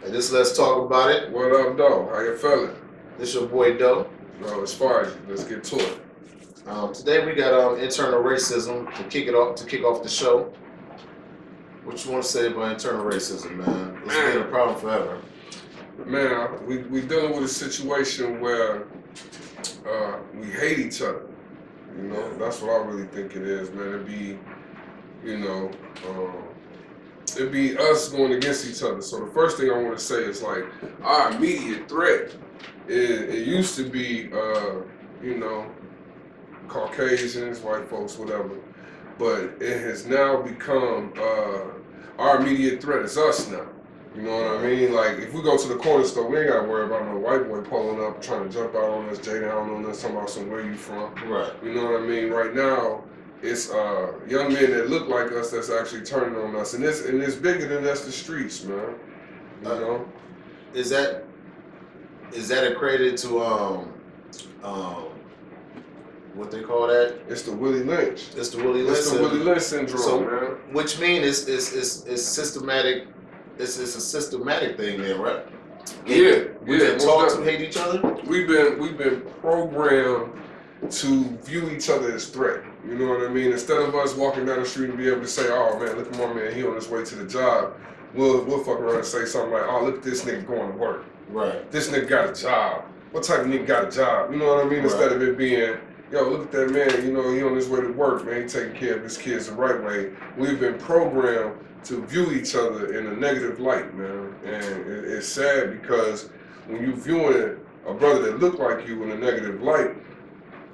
And this Let's Talk About It. What up, though? How you feeling? This your boy, Doe. No, as far as let's get to it. Today we got internal racism to kick off the show. What you want to say about internal racism, man? It's been a problem forever. Man, we dealing with a situation where we hate each other. You know, that's what I really think it is, man. It'd be, it'd be us going against each other. So the first thing I want to say is like our immediate threat. It used to be, Caucasians, white folks, whatever. But it has now become our immediate threat is us now. You know what I mean? Like, if we go to the corner store, we ain't got to worry about no white boy pulling up, trying to jump out on us, Jay down on us, talking about some where you from. Right. You know what I mean? Right now, it's young men that look like us that's actually turning on us. And it's bigger than that's the streets, man. You know? Is that accredited to what they call that? It's the Willie Lynch. It's the Willie Lynch. It's the Willie Lynch syndrome, so, man. Which means it's systematic. It's a systematic thing, then, right? We've been taught to hate each other. We've been programmed to view each other as threat. You know what I mean? Instead of us walking down the street and be able to say, "Oh man, look at my man, he on his way to the job," we'll fuck around and say something like, "Oh, look at this nigga going to work. Right. This nigga got a job. What type of nigga got a job?" You know what I mean? Right. Instead of it being, "Yo, look at that man, you know, he on his way to work, man, he taking care of his kids the right way." We've been programmed to view each other in a negative light, man. And it's sad because when you viewing a brother that look like you in a negative light,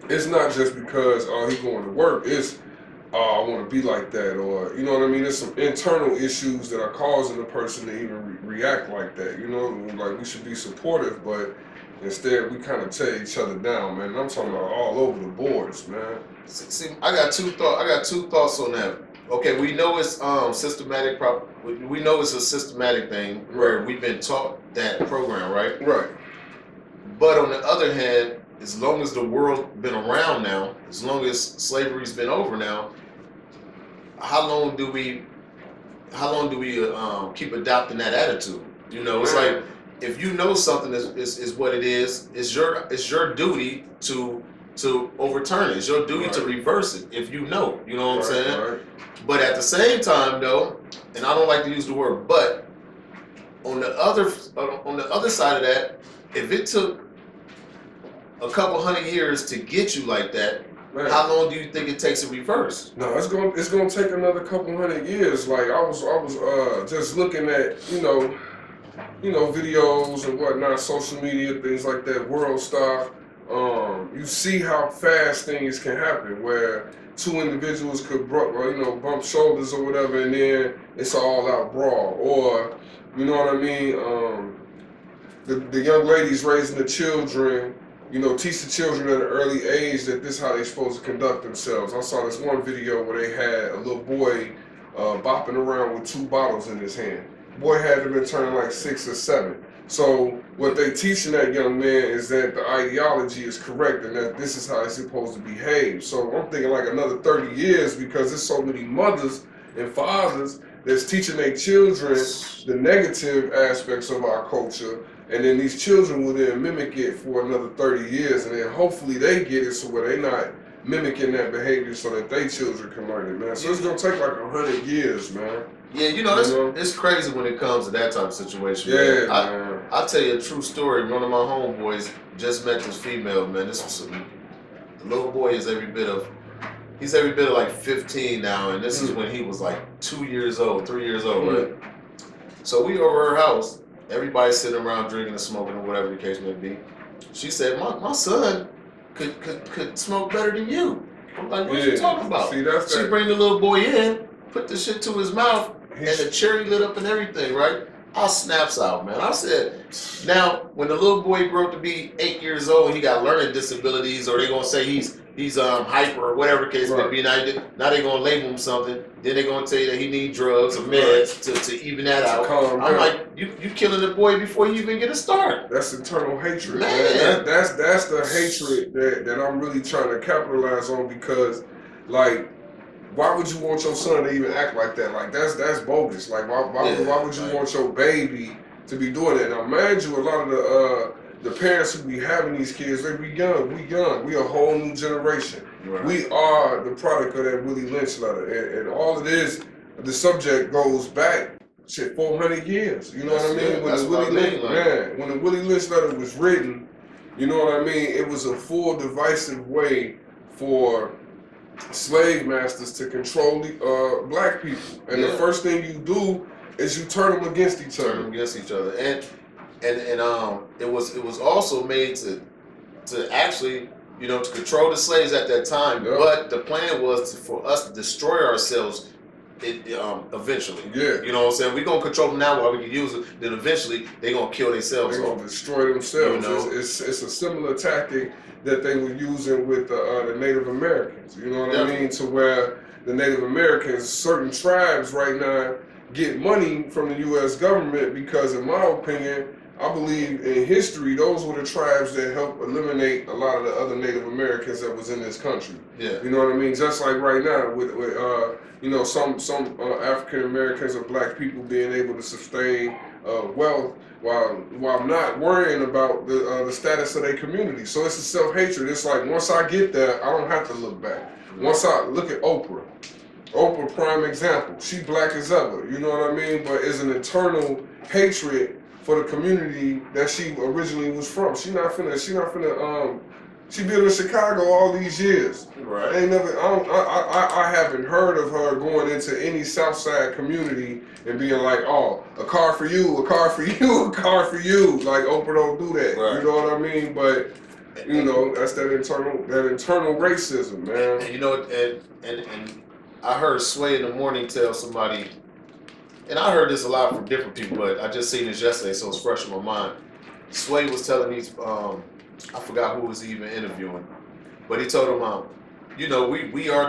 it's not just because, oh, he going to work, it's, oh, I want to be like that, or, you know what I mean? There's some internal issues that are causing the person to even react like that, you know? Like, we should be supportive, but instead, we kind of tear each other down, man. And I'm talking about all over the boards, man. See, I got two thoughts on that. Okay, we know it's systematic. We know it's a systematic thing where we've been taught that program, right? Right. But on the other hand, as long as the world's been around now, as long as slavery's been over now, how long do we keep adopting that attitude? You know, it's like, if you know something is what it is, it's your duty to overturn it. It's your duty to reverse it if you know. You know what I'm saying? Right. But at the same time, though, and I don't like to use the word "but," on the other side of that, if it took a couple hundred years to get you like that, man, how long do you think it takes to reverse? No, it's gonna take another couple hundred years. Like I was just looking at videos and whatnot, social media, things like that, world stuff. You see how fast things can happen, where two individuals could bump shoulders or whatever, and then it's an all-out brawl. Or, you know what I mean? The young ladies raising the children, teach the children at an early age that this is how they're supposed to conduct themselves. I saw this one video where they had a little boy bopping around with 2 bottles in his hand. Boy had to been turning like 6 or 7. So what they teaching that young man is that the ideology is correct and that this is how he's supposed to behave. So I'm thinking like another 30 years, because there's so many mothers and fathers that's teaching their children the negative aspects of our culture, and then these children will then mimic it for another 30 years, and then hopefully they get it so where they're not mimicking that behavior so that their children can learn it, man. So it's gonna take like 100 years, man. Yeah, it's crazy when it comes to that type of situation. Yeah, man. I'll tell you a true story. One of my homeboys just met this female, man. The little boy is every bit of like 15 now, and this is when he was like 2 years old, 3 years old, right? So we over her house, everybody's sitting around drinking and smoking or whatever the case may be. She said, my son could smoke better than you. I'm like, what are you talking about? See, she bring the little boy in, put the shit to his mouth, and the cherry lit up and everything, right? I snaps out, man. I said, now, when the little boy grew up to be 8 years old and he got learning disabilities, or they gonna say he's hyper or whatever the case may be, now they gonna label him something, then they gonna tell you that he need drugs or meds to even that out. I'm like, you killing the boy before you even get a start. That's internal hatred, man. That's the hatred that I'm really trying to capitalize on, because, like, why would you want your son to even act like that? Like, that's bogus. Like, why would you want your baby to be doing that. Now, mind you, a lot of the parents who be having these kids, they be young. We a whole new generation. Right. We are the product of that Willie Lynch letter, and all it is, the subject goes back, shit, 400 years. You know what I mean? When the Willie Lynch letter was written, you know what I mean? It was a full divisive way for slave masters to control the black people, and the first thing you do is you turn them against each other. And it was also made to actually, you know, to control the slaves at that time. Yep. But the plan was for us to destroy ourselves. Eventually, you know what I'm saying. We're gonna control them now while we can use it. Then eventually they're gonna kill themselves. They're gonna destroy themselves. You know? It's a similar tactic that they were using with the Native Americans. You know what I mean? To where the Native Americans, certain tribes right now, get money from the U.S. government because, in my opinion, I believe in history, those were the tribes that helped eliminate a lot of the other Native Americans that was in this country. Yeah. You know what I mean? Just like right now with you know, some African Americans or black people being able to sustain wealth while not worrying about the status of their community. So it's a self-hatred. It's like, once I get there, I don't have to look back. Once I look at Oprah, prime example. She black as ever, you know what I mean? But is an internal hatred for the community that she originally was from. She been in Chicago all these years. Right. I haven't heard of her going into any South Side community and being like, oh, a car for you, a car for you, a car for you. Like, Oprah don't do that. Right. You know what I mean? But you know, that's that internal racism, man. And you know, and I heard Sway in the morning tell somebody, and I heard this a lot from different people, but I just seen this yesterday, so it's fresh in my mind. Sway was telling these, I forgot who was even interviewing, but he told them, you know, we run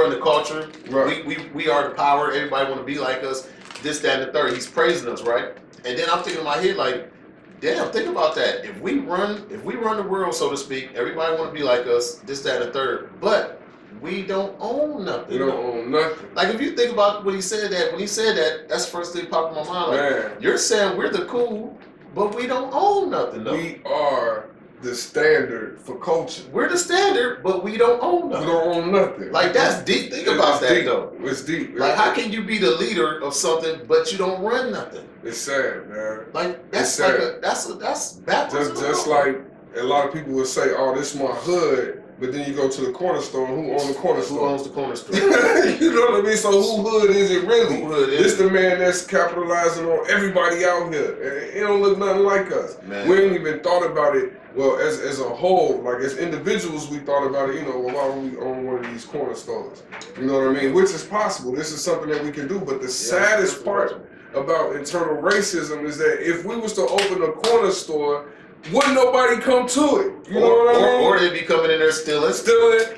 the culture, right. we are the power. Everybody want to be like us. This, that, and the third. He's praising us, right? And then I'm thinking in my head like, damn, think about that. If we run the world, so to speak, everybody want to be like us. This, that, and the third, but we don't own nothing. We don't own nothing. Like, if you think about when he said that, that's the first thing popped in my mind. Like, man, you're saying we're the cool, but we don't own nothing, though. We are the standard for culture. We're the standard, but we don't own nothing. We don't own nothing. Like, that's deep. Think about that, deep. though. It's deep. Like, how can you be the leader of something, but you don't run nothing? It's sad, man. Like, that's that's backwards. Just like a lot of people would say, oh, this is my hood. But then you go to the corner store, and who owns the corner store? Who owns the corner store? You know what I mean? So who hood is it really? Who hood is this the man that's capitalizing on everybody out here. And it don't look nothing like us. Man. We ain't even thought about it, well, as a whole. Like, as individuals, we thought about it, you know, well, why would we own one of these corner stores? You know what I mean? Which is possible. This is something that we can do. But the saddest part about internal racism is that if we was to open a corner store, wouldn't nobody come to it? You know what I mean? Or they'd be coming in there stealing,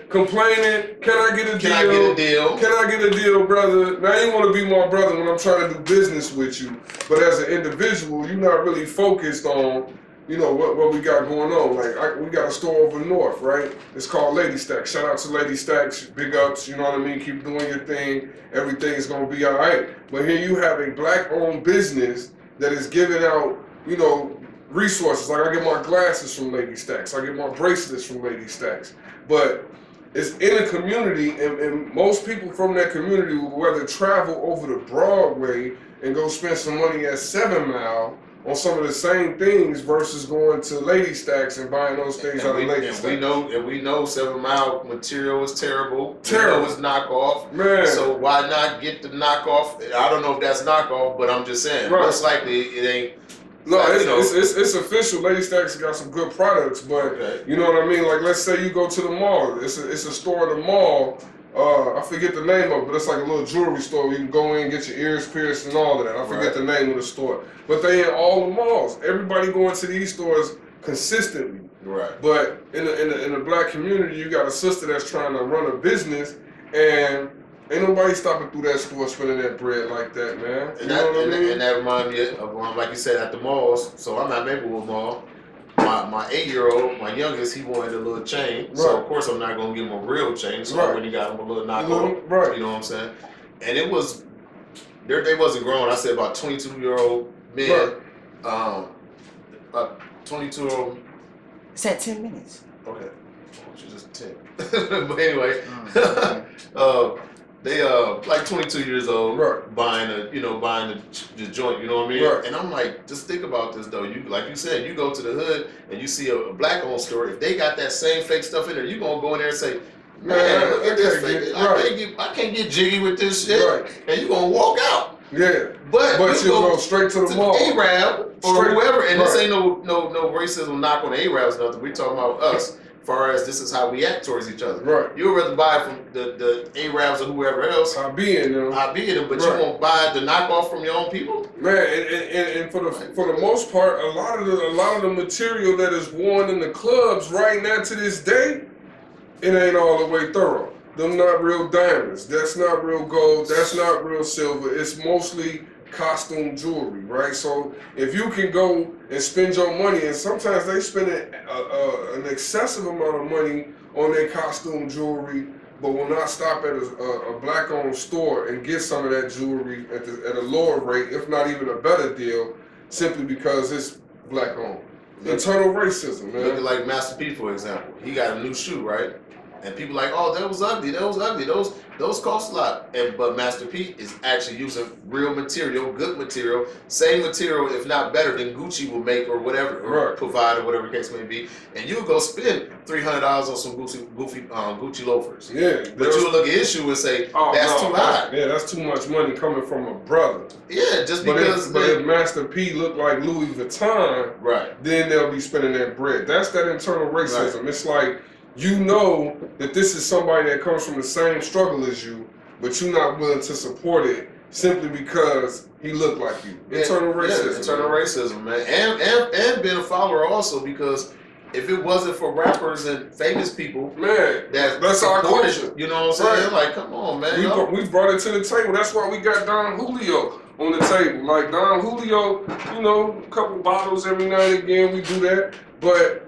complaining. Can I get a deal? Can I get a deal? Can I get a deal, brother? Now, you want to be my brother when I'm trying to do business with you, but as an individual, you're not really focused on, you know, what we got going on. Like, we got a store over north, right? It's called Lady Stacks. Shout out to Lady Stacks. Big ups, you know what I mean? Keep doing your thing. Everything's going to be all right. But here you have a black-owned business that is giving out, you know, resources. Like, I get my glasses from Lady Stacks. I get my bracelets from Lady Stacks. But it's in a community, and most people from that community will rather travel over to Broadway and go spend some money at 7 Mile on some of the same things versus going to Lady Stacks and buying those things out of Lady Stacks. We know 7 Mile material is terrible. Terrible. We know it's knockoff. Man. So why not get the knockoff? I don't know if that's knockoff, but I'm just saying. Right. Most likely it ain't. No, it's official. Lady Stacks got some good products, but you know what I mean? Like, let's say you go to the mall. It's a store at the mall. I forget the name of it, but it's like a little jewelry store where you can go in and get your ears pierced and all of that. I forget the name of the store. But they in all the malls. Everybody going to these stores consistently. Right. But in the black community, you got a sister that's trying to run a business, and ain't nobody stopping through that store spending that bread like that, man. And that reminds me of, like you said, at the malls. So I'm at Maplewood Mall. My 8-year-old, my youngest, he wanted a little chain. Right. So of course I'm not gonna give him a real chain. So I went and got him a little knockoff. Right. You know what I'm saying? And it was they wasn't grown. I said about 22-year-old men. Right. About 22-year-old. It's at 10 minutes. Okay. Which is just 10. But anyway, they like 22 years old, Right. buying the joint, you know what I mean? Right. And I'm like, just think about this though. You like you said, you go to the hood and you see a black owned store. If they got that same fake stuff in there, you gonna go in there and say, man, look at this fake. I can't get jiggy with this shit. Right. And you gonna walk out. Yeah. But you go straight to the mall. Arab or Straight, whoever, and this right. ain't no racism knock on the Arabs, nothing. We talking about us. As far as this is how we act towards each other. Right. You'd rather buy it from the Arabs or whoever else. I be in them. But Right. you won't buy the knockoff from your own people? Man, and for the most part, a lot of the material that is worn in the clubs right now to this day, it ain't all the way thorough. Them not real diamonds. That's not real gold. That's not real silver. It's mostly costume jewelry, right? So if you can go and spend your money, and sometimes they spend an excessive amount of money on their costume jewelry, but will not stop at a black-owned store and get some of that jewelry at a lower rate, if not even a better deal, simply because it's black-owned. Internal racism, man. Look at like Master P, for example. He got a new shoe, right? And people like, oh, that was ugly. Those cost a lot. But Master P is actually using real material, good material, same material, if not better than Gucci will make or whatever, or provide or whatever the case may be. And you go spend $300 on some Gucci loafers. Yeah. But you look at his shoe and say, that's too high. Yeah, that's too much money coming from a brother. Yeah, just because. But if Master P look like Louis Vuitton, right, then they'll be spending that bread. That's that internal racism. Right. It's like, you know that this is somebody that comes from the same struggle as you, but you're not willing to support it simply because he looked like you. Internal racism. Yeah, internal racism, man. And being a follower also, because if it wasn't for rappers and famous people, man, that's our culture. You know what I'm saying? Like, come on, man. We brought it to the table. That's why we got Don Julio on the table. Like Don Julio, a couple bottles every now and again, we do that. But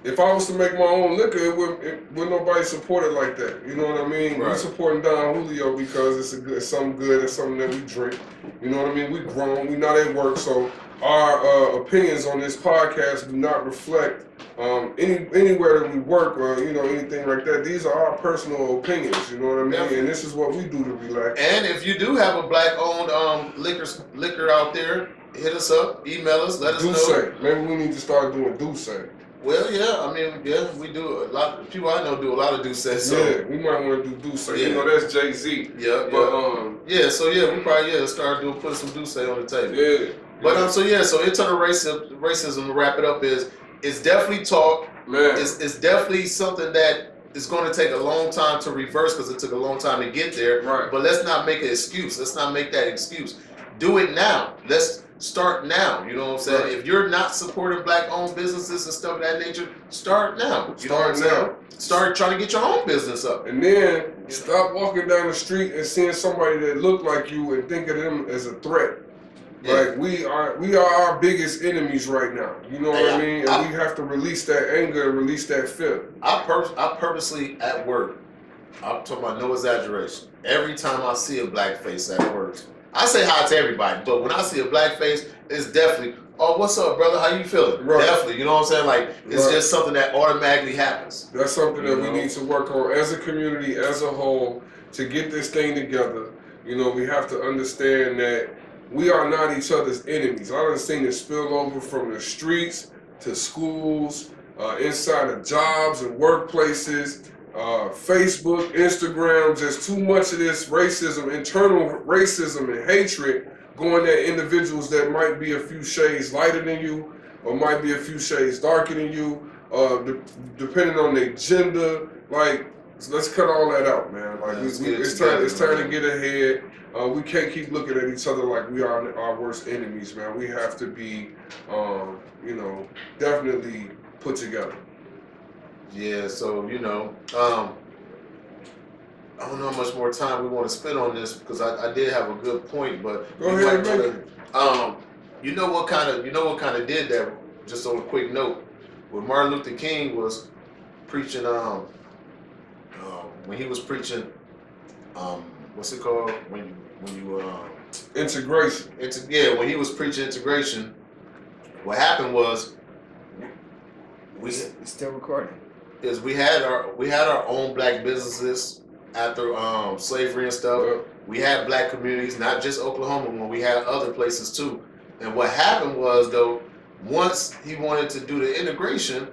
if I was to make my own liquor, it would nobody support it like that. You know what I mean? Right. We supporting Don Julio because it's something good, it's something that we drink. You know what I mean? We grown, we not at work, so our opinions on this podcast do not reflect anywhere that we work or anything like that. These are our personal opinions. You know what I mean? Definitely. And this is what we do to relax. And if you do have a black-owned liquor out there, hit us up, email us, let us know. Maybe we need to start doing Douce. Well, yeah, we do. A lot of people I know do a lot of Douce. So. Yeah, we might want to do Douce. Yeah. That's Jay-Z. Yeah, but we probably start putting some Douce on the table. Yeah. But so internal racism, to wrap it up, it's definitely talk. Man. It's definitely something that is going to take a long time to reverse because it took a long time to get there. Right. But let's not make an excuse. Let's not make that excuse. Do it now. Let's start now. You know what I'm saying? Right. If you're not supporting black-owned businesses and stuff of that nature, start now. Start trying to get your own business up. And then stop walking down the street and seeing somebody that look like you and think of them as a threat. Yeah. Like we are our biggest enemies right now. You know what I mean? And we have to release that anger and release that fear. I purposely at work, I'm talking about no exaggeration, every time I see a black face at work, I say hi to everybody, but when I see a black face, it's definitely, oh, what's up, brother? How you feeling? Right. Definitely, you know what I'm saying? Like, it's just something that automatically happens. That's something that we need to work on as a community, as a whole, to get this thing together. We have to understand that we are not each other's enemies. I done seen it spill over from the streets to schools, inside of jobs and workplaces, Facebook, Instagram, just too much of this racism, internal racism and hatred going at individuals that might be a few shades lighter than you or might be a few shades darker than you, depending on their gender. Like, let's cut all that out, man. Like, it's time to get ahead. We can't keep looking at each other like we are our worst enemies, man. We have to be, definitely put together. Yeah, so, I don't know how much more time we want to spend on this because I did have a good point, but go ahead, you know what kind of did that, just on a quick note, when Martin Luther King was preaching, when he was preaching, what's it called? when you were integration. When he was preaching integration, what happened was we still recording. We had our own black businesses after slavery and stuff. Yeah. We had black communities, not just Oklahoma, when we had other places too. And what happened was, though, once he wanted to do the integration,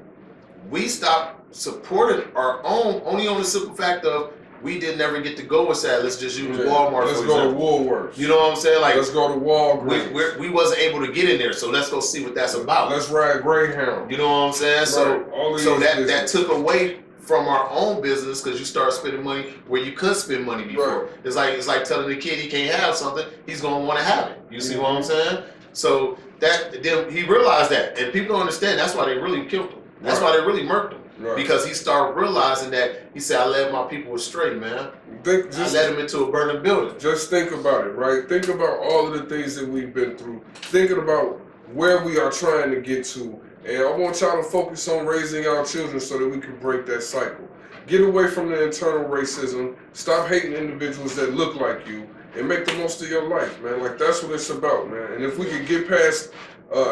we stopped supporting our own, only on the simple fact of we didn't ever get to go with that. Let's just use Walmart. Let's for go example. to Woolworths. You know what I'm saying? Like, let's go to Walgreens. We wasn't able to get in there, so let's go see what that's about. Let's ride Greyhound. You know what I'm saying? Right. So that took away from our own business because you start spending money where you could spend money before. Right. It's like telling the kid he can't have something, he's gonna want to have it. You see what I'm saying? So then he realized that, and people don't understand. That's why they really killed him. That's why they really murked him. Right. Because he started realizing that he said, "I led my people astray, man. I led them into a burning building." Just think about it, right? Think about all of the things that we've been through. Thinking about where we are trying to get to. And I want y'all to focus on raising our children so that we can break that cycle. Get away from the internal racism. Stop hating individuals that look like you. And make the most of your life, man. Like, that's what it's about, man. And if we could get past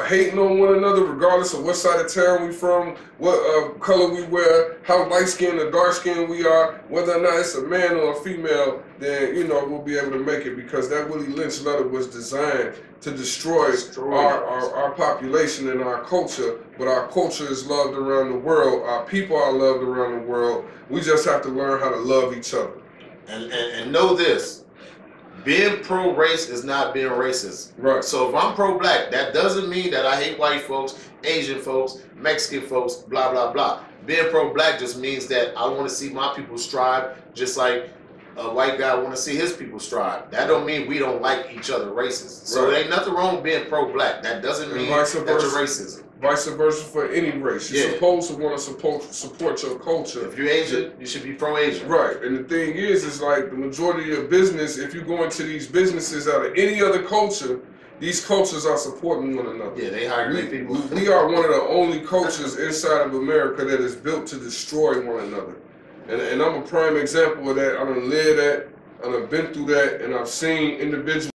hating on one another, regardless of what side of town we from, what color we wear, how light-skinned or dark-skinned we are, whether or not it's a man or a female, then, you know, we'll be able to make it, because that Willie Lynch letter was designed to destroy our population and our culture. But our culture is loved around the world. Our people are loved around the world. We just have to learn how to love each other. And know this. Being pro-race is not being racist. Right. So if I'm pro-black, that doesn't mean that I hate white folks, Asian folks, Mexican folks, blah, blah, blah. Being pro-black just means that I want to see my people strive just like a white guy want to see his people strive. That don't mean we don't like each other racist. So there ain't nothing wrong with being pro-black. That doesn't mean that you're racist. Vice versa for any race. You're supposed to want to support your culture. If you're Asian, you should be pro-Asian. Right. And the thing is like the majority of business, if you go into these businesses out of any other culture, these cultures are supporting one another. Yeah, they hire great people. We are one of the only cultures inside of America that is built to destroy one another. And I'm a prime example of that. I done lived that, I done been through that, and I've seen individuals